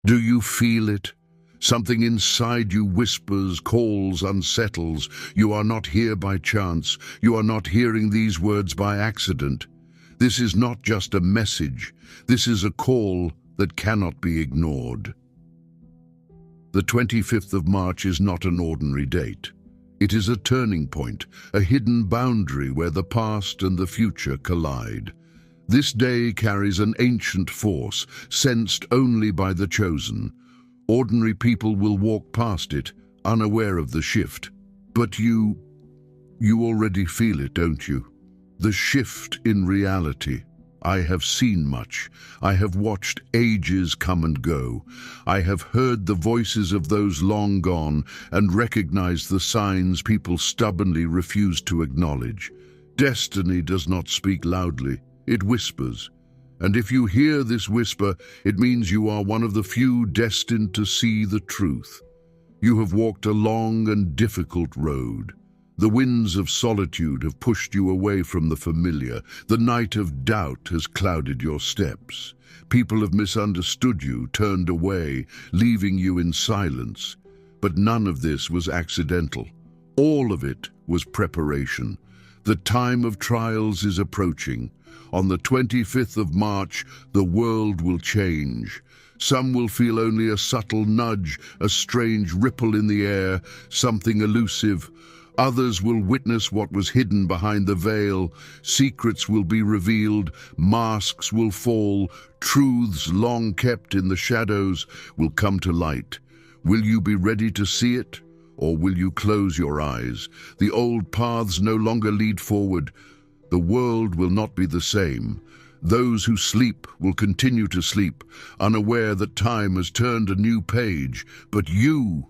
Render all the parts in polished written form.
Do you feel it? Something inside you whispers, calls, unsettles. You are not here by chance. You are not hearing these words by accident. This is not just a message. This is a call that cannot be ignored. The 25th of March is not an ordinary date. It is a turning point, a hidden boundary where the past and the future collide. This day carries an ancient force, sensed only by the chosen. Ordinary people will walk past it, unaware of the shift. But you already feel it, don't you? The shift in reality. I have seen much. I have watched ages come and go. I have heard the voices of those long gone and recognized the signs people stubbornly refuse to acknowledge. Destiny does not speak loudly. It whispers. And if you hear this whisper, it means you are one of the few destined to see the truth. You have walked a long and difficult road. The winds of solitude have pushed you away from the familiar. The night of doubt has clouded your steps. People have misunderstood you, turned away, leaving you in silence. But none of this was accidental. All of it was preparation. The time of trials is approaching. On the 25th of March, the world will change. Some will feel only a subtle nudge, a strange ripple in the air, something elusive. Others will witness what was hidden behind the veil. Secrets will be revealed, masks will fall, truths long kept in the shadows will come to light. Will you be ready to see it, or will you close your eyes? The old paths no longer lead forward. The world will not be the same. Those who sleep will continue to sleep, unaware that time has turned a new page. But you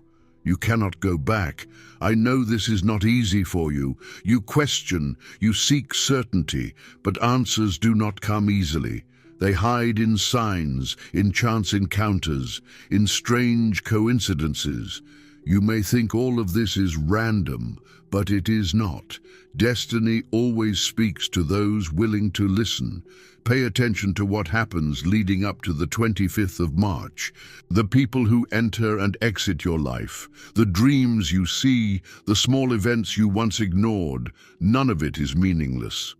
cannot go back. I know this is not easy for you. You question, you seek certainty, but answers do not come easily. They hide in signs, in chance encounters, in strange coincidences. You may think all of this is random, but it is not. Destiny always speaks to those willing to listen. Pay attention to what happens leading up to the 25th of March. The people who enter and exit your life, the dreams you see, the small events you once ignored, none of it is meaningless.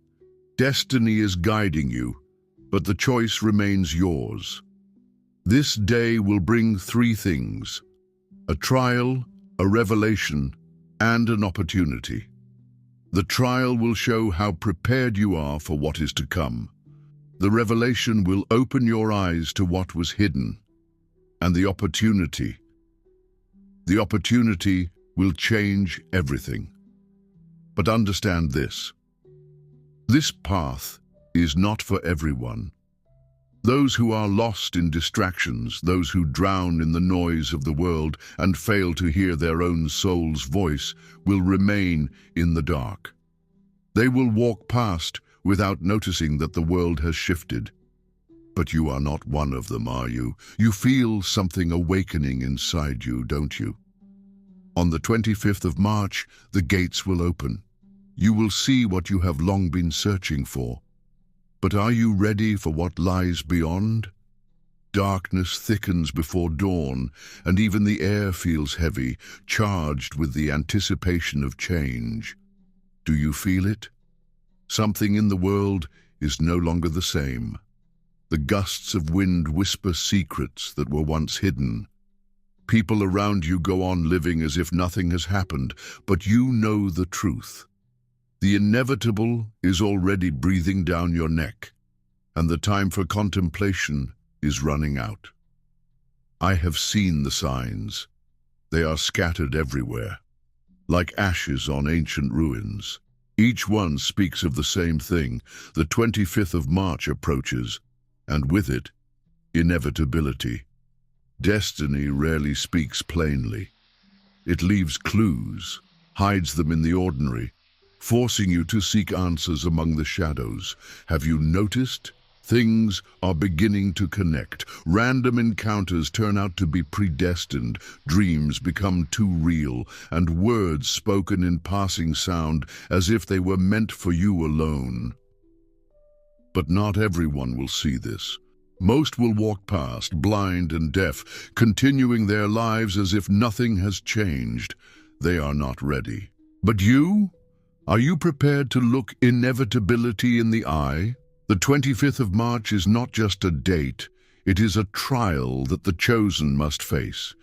Destiny is guiding you, but the choice remains yours. This day will bring three things: a trial, a revelation, and an opportunity. The trial will show how prepared you are for what is to come. The revelation will open your eyes to what was hidden. And the opportunity will change everything. But understand this. This path is not for everyone. Those who are lost in distractions, those who drown in the noise of the world and fail to hear their own soul's voice, will remain in the dark. They will walk past without noticing that the world has shifted. But you are not one of them, are you? You feel something awakening inside you, don't you? On the 25th of March, the gates will open. You will see what you have long been searching for. But are you ready for what lies beyond? Darkness thickens before dawn, and even the air feels heavy, charged with the anticipation of change. Do you feel it? Something in the world is no longer the same. The gusts of wind whisper secrets that were once hidden. People around you go on living as if nothing has happened, but you know the truth. The inevitable is already breathing down your neck, and the time for contemplation is running out. I have seen the signs. They are scattered everywhere, like ashes on ancient ruins. Each one speaks of the same thing. The 25th of March approaches, and with it, inevitability. Destiny rarely speaks plainly. It leaves clues, hides them in the ordinary, forcing you to seek answers among the shadows. Have you noticed? Things are beginning to connect. Random encounters turn out to be predestined. Dreams become too real, and words spoken in passing sound as if they were meant for you alone. But not everyone will see this. Most will walk past, blind and deaf, continuing their lives as if nothing has changed. They are not ready. But you? Are you prepared to look inevitability in the eye? The 25th of March is not just a date, it is a trial that the chosen must face.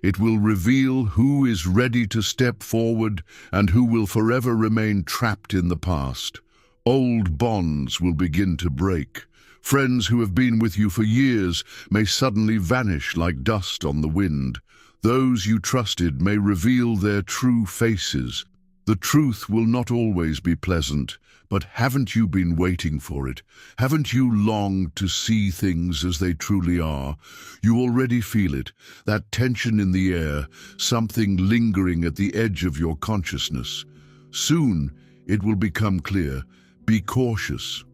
It will reveal who is ready to step forward and who will forever remain trapped in the past. Old bonds will begin to break. Friends who have been with you for years may suddenly vanish like dust on the wind. Those you trusted may reveal their true faces. The truth will not always be pleasant, but haven't you been waiting for it? Haven't you longed to see things as they truly are? You already feel it, that tension in the air, something lingering at the edge of your consciousness. Soon it will become clear. Be cautious.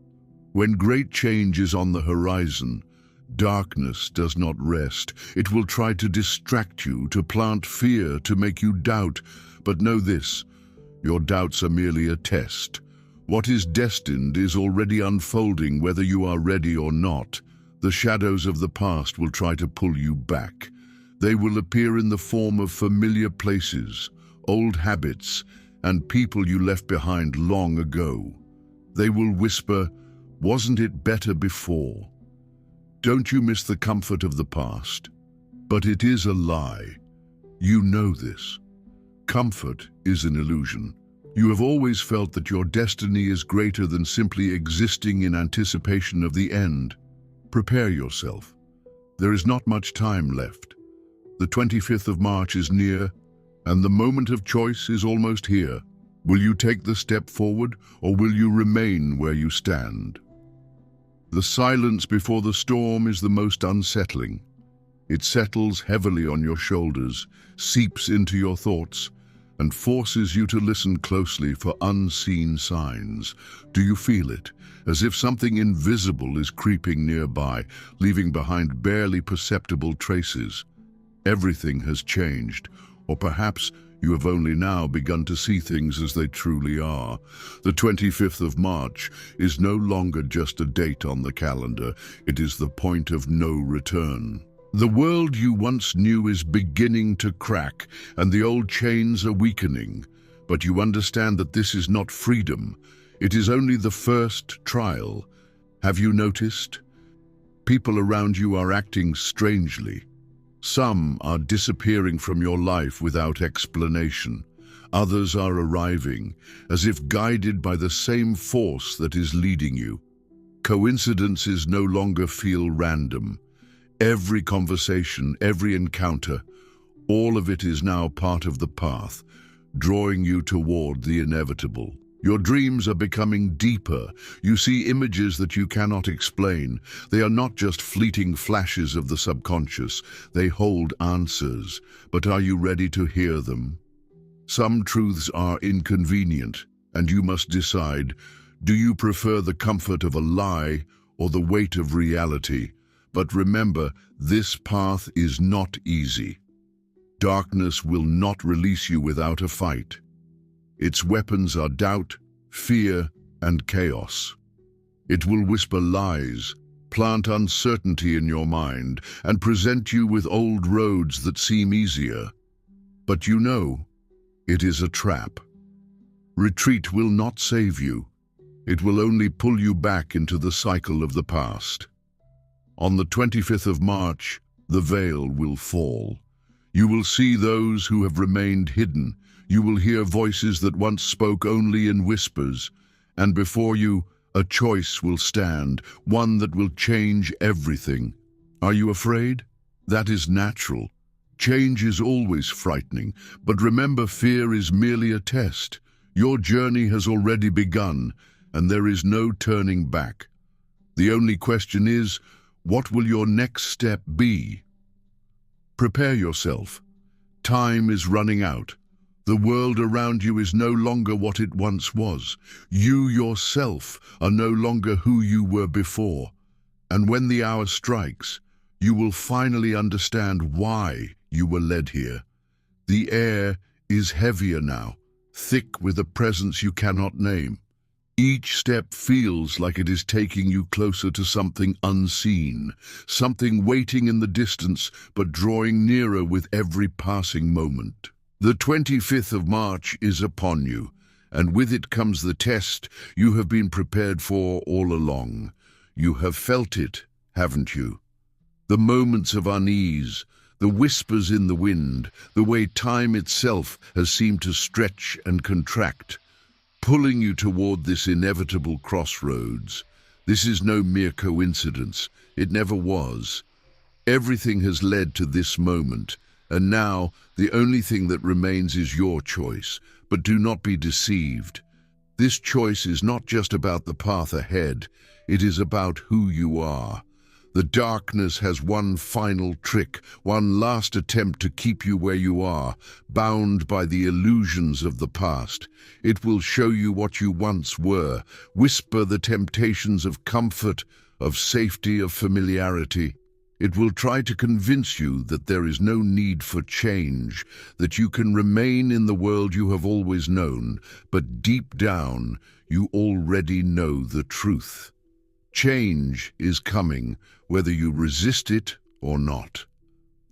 When great change is on the horizon, darkness does not rest. It will try to distract you, to plant fear, to make you doubt. But know this, your doubts are merely a test. What is destined is already unfolding whether you are ready or not. The shadows of the past will try to pull you back. They will appear in the form of familiar places, old habits, and people you left behind long ago. They will whisper, "Wasn't it better before?" Don't you miss the comfort of the past? But it is a lie. You know this. Comfort is an illusion. You have always felt that your destiny is greater than simply existing in anticipation of the end. Prepare yourself. There is not much time left. The 25th of March is near, and the moment of choice is almost here. Will you take the step forward, or will you remain where you stand? The silence before the storm is the most unsettling. It settles heavily on your shoulders, seeps into your thoughts, and forces you to listen closely for unseen signs. Do you feel it? As if something invisible is creeping nearby, leaving behind barely perceptible traces. Everything has changed, or perhaps you have only now begun to see things as they truly are. The 25th of March is no longer just a date on the calendar. It is the point of no return. The world you once knew is beginning to crack, and the old chains are weakening. But you understand that this is not freedom. It is only the first trial. Have you noticed? People around you are acting strangely. Some are disappearing from your life without explanation. Others are arriving, as if guided by the same force that is leading you. Coincidences no longer feel random. Every conversation, every encounter, all of it is now part of the path, drawing you toward the inevitable. Your dreams are becoming deeper. You see images that you cannot explain. They are not just fleeting flashes of the subconscious. They hold answers. But are you ready to hear them? Some truths are inconvenient, and you must decide, do you prefer the comfort of a lie or the weight of reality? But remember, this path is not easy. Darkness will not release you without a fight. Its weapons are doubt, fear, and chaos. It will whisper lies, plant uncertainty in your mind, and present you with old roads that seem easier. But you know, it is a trap. Retreat will not save you. It will only pull you back into the cycle of the past. On the 25th of March, the veil will fall. You will see those who have remained hidden. You will hear voices that once spoke only in whispers, and before you, a choice will stand, one that will change everything. Are you afraid? That is natural. Change is always frightening, but remember, fear is merely a test. Your journey has already begun, and there is no turning back. The only question is, what will your next step be? Prepare yourself. Time is running out. The world around you is no longer what it once was. You yourself are no longer who you were before. And when the hour strikes, you will finally understand why you were led here. The air is heavier now, thick with a presence you cannot name. Each step feels like it is taking you closer to something unseen, something waiting in the distance but drawing nearer with every passing moment. The 25th of March is upon you, and with it comes the test you have been prepared for all along. You have felt it, haven't you? The moments of unease, the whispers in the wind, the way time itself has seemed to stretch and contract, pulling you toward this inevitable crossroads. This is no mere coincidence. It never was. Everything has led to this moment, and now the only thing that remains is your choice. But do not be deceived. This choice is not just about the path ahead, it is about who you are. The darkness has one final trick, one last attempt to keep you where you are, bound by the illusions of the past. It will show you what you once were, whisper the temptations of comfort, of safety, of familiarity. It will try to convince you that there is no need for change, that you can remain in the world you have always known, but deep down, you already know the truth. Change is coming, whether you resist it or not.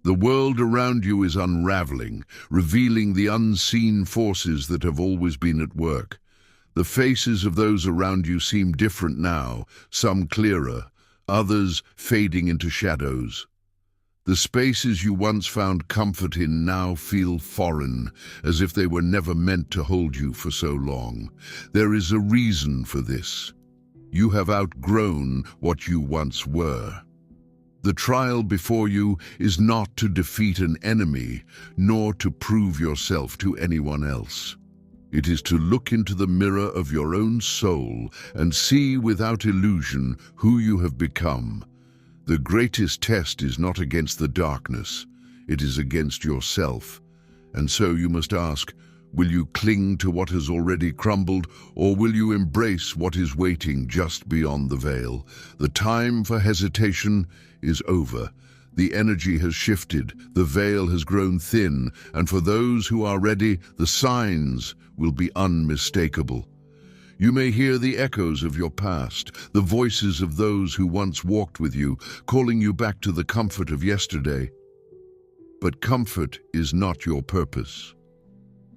The world around you is unraveling, revealing the unseen forces that have always been at work. The faces of those around you seem different now, some clearer, others fading into shadows. The spaces you once found comfort in now feel foreign, as if they were never meant to hold you for so long. There is a reason for this. You have outgrown what you once were. The trial before you is not to defeat an enemy, nor to prove yourself to anyone else. It is to look into the mirror of your own soul and see without illusion who you have become. The greatest test is not against the darkness, it is against yourself. And so you must ask, will you cling to what has already crumbled, or will you embrace what is waiting just beyond the veil? The time for hesitation is over. The energy has shifted, the veil has grown thin, and for those who are ready, the signs will be unmistakable. You may hear the echoes of your past, the voices of those who once walked with you, calling you back to the comfort of yesterday. But comfort is not your purpose.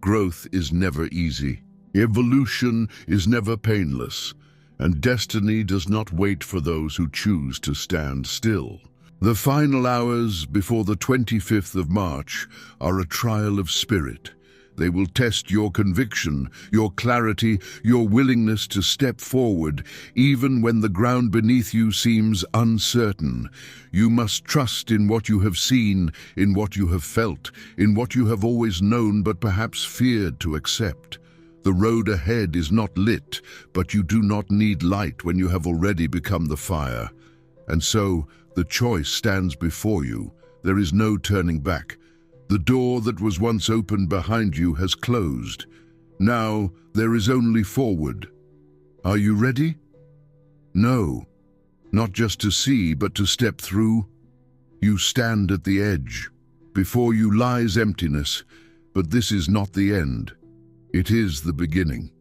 Growth is never easy. Evolution is never painless, and destiny does not wait for those who choose to stand still. The final hours before the 25th of March are a trial of spirit. They will test your conviction, your clarity, your willingness to step forward, even when the ground beneath you seems uncertain. You must trust in what you have seen, in what you have felt, in what you have always known but perhaps feared to accept. The road ahead is not lit, but you do not need light when you have already become the fire. And so, the choice stands before you. There is no turning back. The door that was once open behind you has closed. Now there is only forward. Are you ready? No, not just to see, but to step through. You stand at the edge. Before you lies emptiness, but this is not the end. It is the beginning.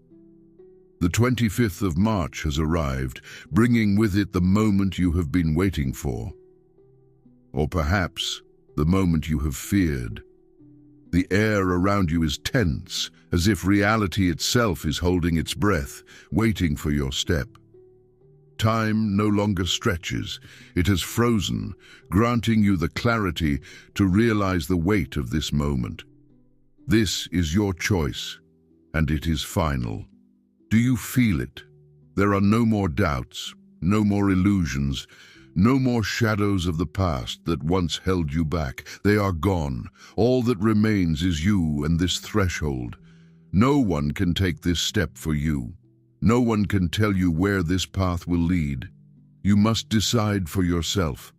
The 25th of March has arrived, bringing with it the moment you have been waiting for. Or perhaps the moment you have feared. The air around you is tense, as if reality itself is holding its breath, waiting for your step. Time no longer stretches. It has frozen, granting you the clarity to realize the weight of this moment. This is your choice, and it is final. Do you feel it? There are no more doubts, no more illusions, no more shadows of the past that once held you back. They are gone. All that remains is you and this threshold. No one can take this step for you. No one can tell you where this path will lead. You must decide for yourself.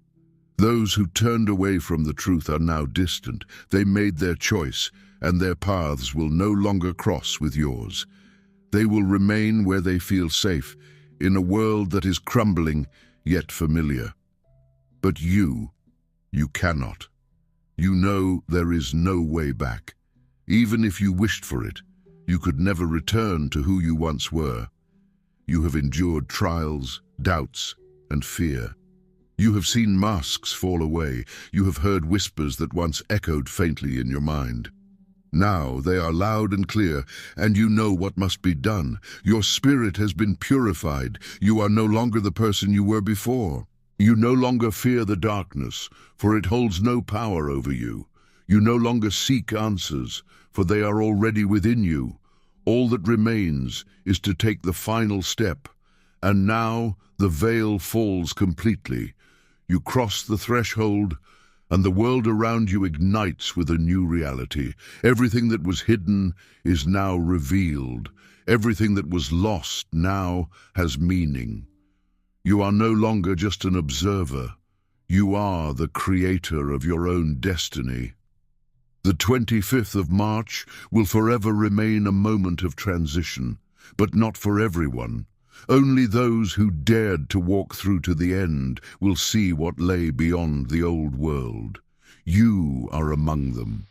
Those who turned away from the truth are now distant. They made their choice, and their paths will no longer cross with yours. They will remain where they feel safe, in a world that is crumbling, yet familiar. But you cannot. You know there is no way back. Even if you wished for it, you could never return to who you once were. You have endured trials, doubts, and fear. You have seen masks fall away. You have heard whispers that once echoed faintly in your mind. Now they are loud and clear, and you know what must be done. Your spirit has been purified. You are no longer the person you were before. You no longer fear the darkness, for it holds no power over you. You no longer seek answers, for they are already within you. All that remains is to take the final step. And now the veil falls completely. You cross the threshold, and the world around you ignites with a new reality. Everything that was hidden is now revealed. Everything that was lost now has meaning. You are no longer just an observer. You are the creator of your own destiny. The 25th of March will forever remain a moment of transition, but not for everyone. Only those who dared to walk through to the end will see what lay beyond the old world. You are among them.